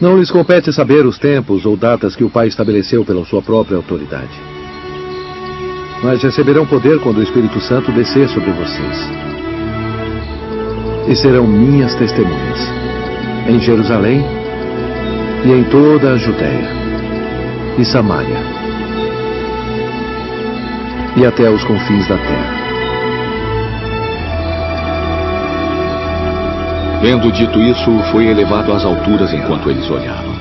Não lhes compete saber os tempos ou datas que o Pai estabeleceu pela sua própria autoridade. Mas receberão poder quando o Espírito Santo descer sobre vocês. E serão minhas testemunhas, em Jerusalém e em toda a Judéia e Samaria e até os confins da terra. Tendo dito isso, foi elevado às alturas enquanto eles olhavam.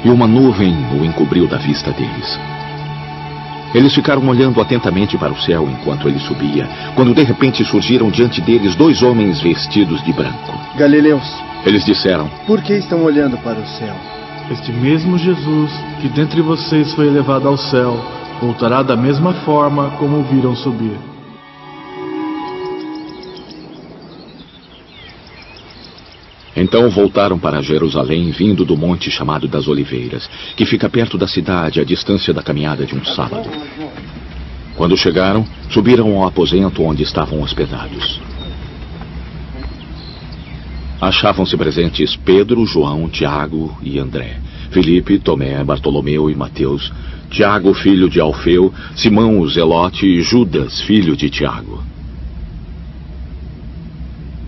E uma nuvem o encobriu da vista deles. Eles ficaram olhando atentamente para o céu enquanto ele subia, quando de repente surgiram diante deles 2 homens vestidos de branco. Galileus, eles disseram: por que estão olhando para o céu? Este mesmo Jesus, que dentre vocês foi elevado ao céu, voltará da mesma forma como o viram subir. Então voltaram para Jerusalém, vindo do monte chamado das Oliveiras, que fica perto da cidade, à distância da caminhada de um sábado. Quando chegaram, subiram ao aposento onde estavam hospedados. Achavam-se presentes Pedro, João, Tiago e André, Filipe, Tomé, Bartolomeu e Mateus, Tiago, filho de Alfeu, Simão o Zelote e Judas, filho de Tiago.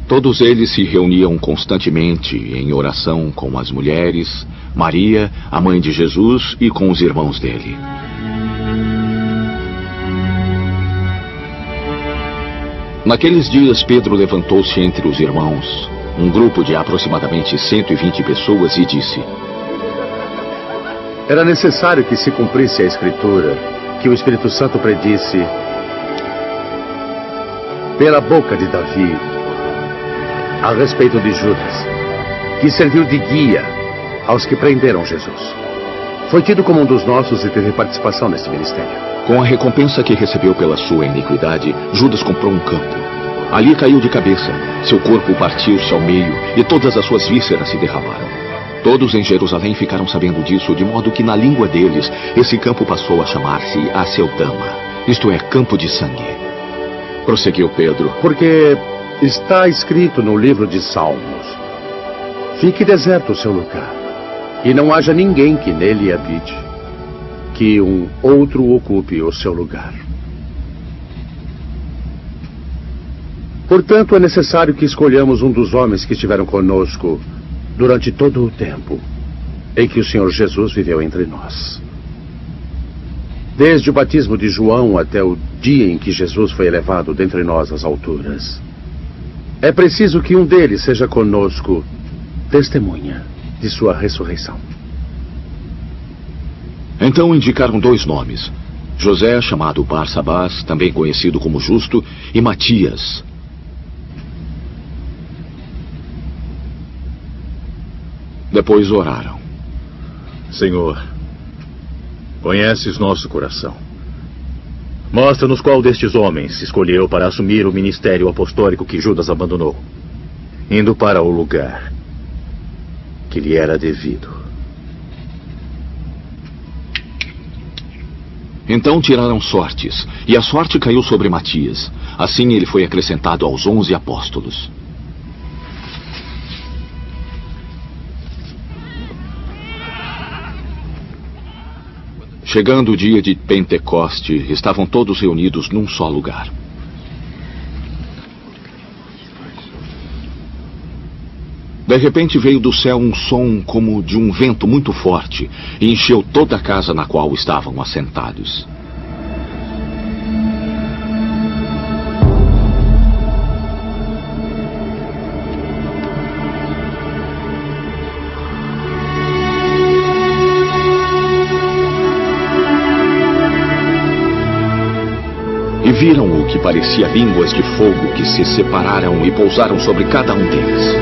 Todos eles se reuniam constantemente em oração com as mulheres, Maria, a mãe de Jesus, e com os irmãos dele. Naqueles dias, Pedro levantou-se entre os irmãos, um grupo de aproximadamente 120 pessoas, e disse: Era necessário que se cumprisse a Escritura, que o Espírito Santo predisse pela boca de Davi a respeito de Judas, que serviu de guia aos que prenderam Jesus. Foi tido como um dos nossos e teve participação neste ministério. Com a recompensa que recebeu pela sua iniquidade, Judas comprou um campo. Ali caiu de cabeça, seu corpo partiu-se ao meio e todas as suas vísceras se derramaram. Todos em Jerusalém ficaram sabendo disso, de modo que na língua deles, esse campo passou a chamar-se Aceldama, isto é, campo de sangue. Prosseguiu Pedro: porque está escrito no livro de Salmos: fique deserto o seu lugar, e não haja ninguém que nele habite, que um outro ocupe o seu lugar. Portanto, é necessário que escolhamos um dos homens que estiveram conosco durante todo o tempo em que o Senhor Jesus viveu entre nós. Desde o batismo de João até o dia em que Jesus foi elevado dentre nós às alturas. É preciso que um deles seja conosco testemunha de sua ressurreição. Então indicaram 2 nomes: José, chamado Barsabás, também conhecido como Justo, e Matias. Depois oraram: Senhor, conheces nosso coração. Mostra-nos qual destes homens escolheu para assumir o ministério apostólico que Judas abandonou, indo para o lugar que lhe era devido. Então tiraram sortes, e a sorte caiu sobre Matias. Assim ele foi acrescentado aos 11 apóstolos. Chegando o dia de Pentecoste, estavam todos reunidos num só lugar. De repente veio do céu um som como de um vento muito forte e encheu toda a casa na qual estavam assentados. E viram o que parecia línguas de fogo que se separaram e pousaram sobre cada um deles.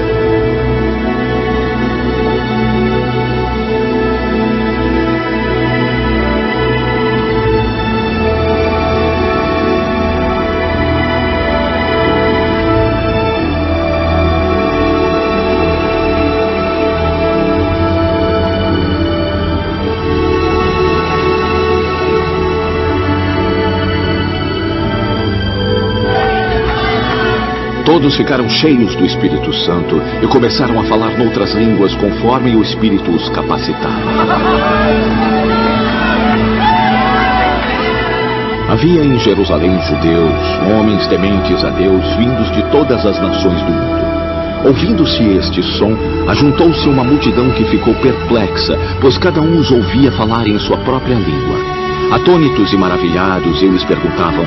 Todos ficaram cheios do Espírito Santo e começaram a falar noutras línguas conforme o Espírito os capacitava. Havia em Jerusalém judeus, homens tementes a Deus, vindos de todas as nações do mundo. Ouvindo-se este som, ajuntou-se uma multidão que ficou perplexa, pois cada um os ouvia falar em sua própria língua. Atônitos e maravilhados, eles perguntavam: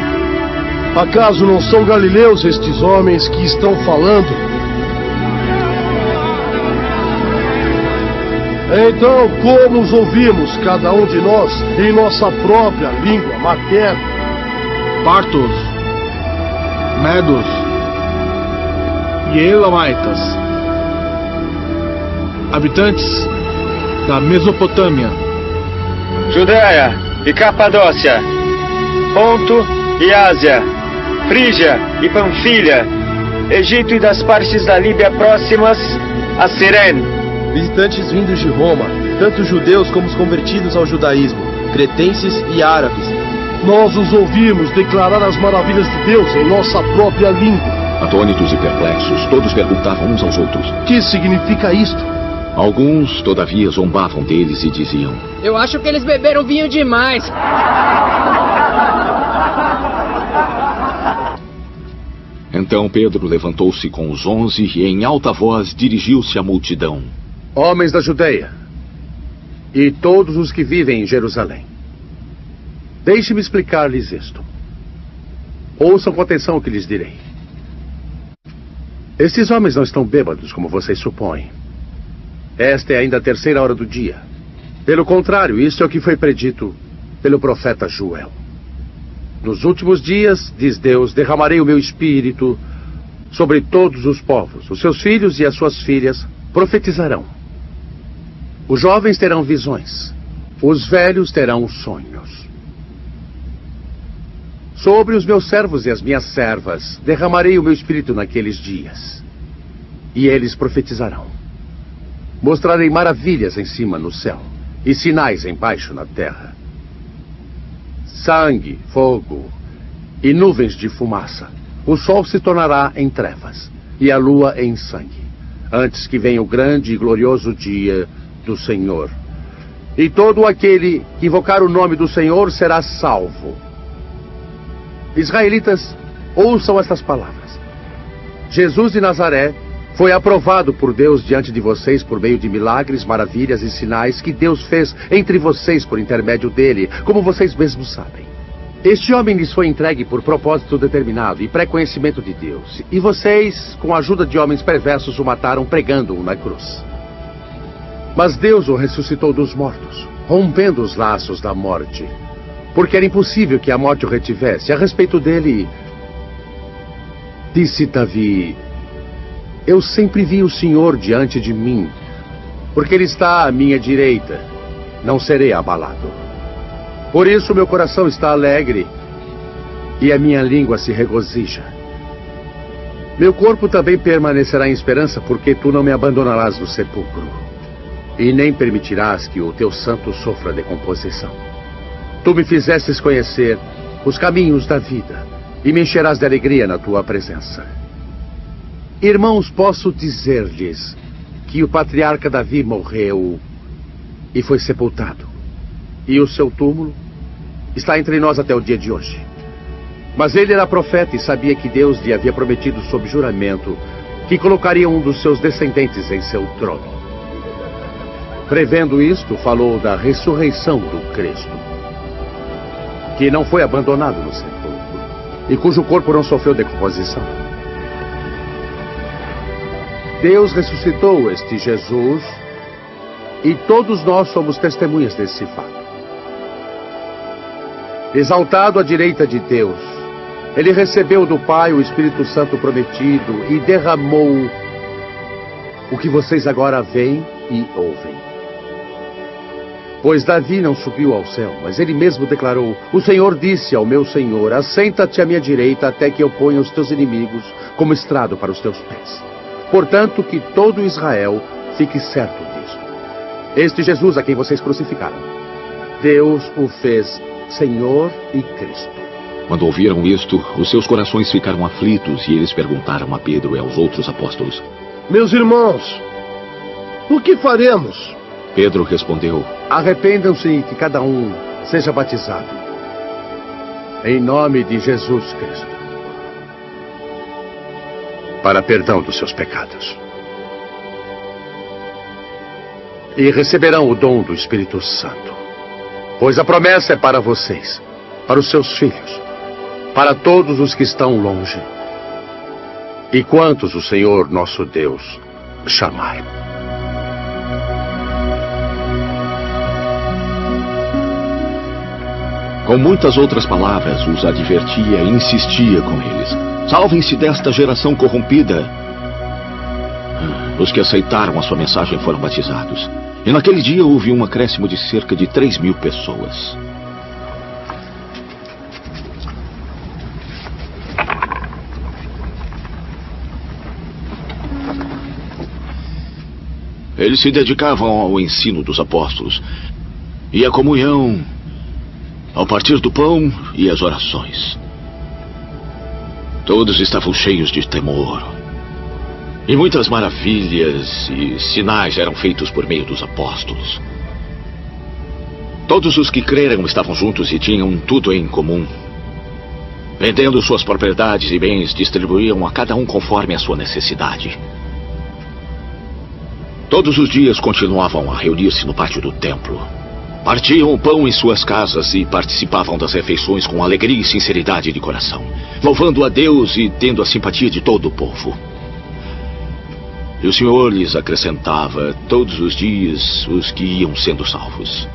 Acaso não são galileus estes homens que estão falando? Então, como os ouvimos, cada um de nós, em nossa própria língua materna? Partos, medos e elamitas, habitantes da Mesopotâmia, Judéia e Capadócia, Ponto e Ásia, Frígia e Panfilha, Egito e das partes da Líbia próximas a Cirene, visitantes vindos de Roma, tanto judeus como os convertidos ao judaísmo, cretenses e árabes. Nós os ouvimos declarar as maravilhas de Deus em nossa própria língua. Atônitos e perplexos, todos perguntavam uns aos outros: Que significa isto? Alguns, todavia, zombavam deles e diziam: Eu acho que eles beberam vinho demais. Então Pedro levantou-se com os 11 e em alta voz dirigiu-se à multidão: Homens da Judeia e todos os que vivem em Jerusalém, deixe-me explicar-lhes isto. Ouçam com atenção o que lhes direi. Estes homens não estão bêbados, como vocês supõem. Esta é ainda a 3ª hora do dia. Pelo contrário, isso é o que foi predito pelo profeta Joel. Nos últimos dias, diz Deus, derramarei o meu espírito sobre todos os povos. Os seus filhos e as suas filhas profetizarão. Os jovens terão visões. Os velhos terão sonhos. Sobre os meus servos e as minhas servas derramarei o meu espírito naqueles dias. E eles profetizarão. Mostrarei maravilhas em cima no céu e sinais embaixo na terra: sangue, fogo e nuvens de fumaça. O sol se tornará em trevas e a lua em sangue, antes que venha o grande e glorioso dia do Senhor. E todo aquele que invocar o nome do Senhor será salvo. Israelitas, ouçam estas palavras. Jesus de Nazaré foi aprovado por Deus diante de vocês por meio de milagres, maravilhas e sinais que Deus fez entre vocês por intermédio dele, como vocês mesmos sabem. Este homem lhes foi entregue por propósito determinado e pré-conhecimento de Deus. E vocês, com a ajuda de homens perversos, o mataram pregando-o na cruz. Mas Deus o ressuscitou dos mortos, rompendo os laços da morte, porque era impossível que a morte o retivesse. A respeito dele, disse Davi: eu sempre vi o Senhor diante de mim, porque ele está à minha direita, não serei abalado. Por isso meu coração está alegre e a minha língua se regozija. Meu corpo também permanecerá em esperança, porque tu não me abandonarás no sepulcro e nem permitirás que o teu santo sofra decomposição. Tu me fizestes conhecer os caminhos da vida e me encherás de alegria na tua presença. Irmãos, posso dizer-lhes que o patriarca Davi morreu e foi sepultado, e o seu túmulo está entre nós até o dia de hoje. Mas ele era profeta e sabia que Deus lhe havia prometido sob juramento que colocaria um dos seus descendentes em seu trono. Prevendo isto, falou da ressurreição do Cristo, que não foi abandonado no sepulcro e cujo corpo não sofreu decomposição. Deus ressuscitou este Jesus e todos nós somos testemunhas desse fato. Exaltado à direita de Deus, ele recebeu do Pai o Espírito Santo prometido e derramou o que vocês agora veem e ouvem. Pois Davi não subiu ao céu, mas ele mesmo declarou: o Senhor disse ao meu Senhor, assenta-te à minha direita até que eu ponha os teus inimigos como estrado para os teus pés. Portanto, que todo Israel fique certo disto. Este Jesus a quem vocês crucificaram, Deus o fez Senhor e Cristo. Quando ouviram isto, os seus corações ficaram aflitos e eles perguntaram a Pedro e aos outros apóstolos: Meus irmãos, o que faremos? Pedro respondeu: Arrependam-se e que cada um seja batizado, em nome de Jesus Cristo, para perdão dos seus pecados. E receberão o dom do Espírito Santo, pois a promessa é para vocês, para os seus filhos, para todos os que estão longe, e quantos o Senhor nosso Deus chamar. Com muitas outras palavras, os advertia e insistia com eles: salvem-se desta geração corrompida. Os que aceitaram a sua mensagem foram batizados. E naquele dia houve um acréscimo de cerca de 3.000 pessoas. Eles se dedicavam ao ensino dos apóstolos e à comunhão, ao partir do pão e às orações. Todos estavam cheios de temor. E muitas maravilhas e sinais eram feitos por meio dos apóstolos. Todos os que creram estavam juntos e tinham tudo em comum. Vendendo suas propriedades e bens, distribuíam a cada um conforme a sua necessidade. Todos os dias continuavam a reunir-se no pátio do templo. Partiam o pão em suas casas e participavam das refeições com alegria e sinceridade de coração, louvando a Deus e tendo a simpatia de todo o povo. E o Senhor lhes acrescentava todos os dias os que iam sendo salvos.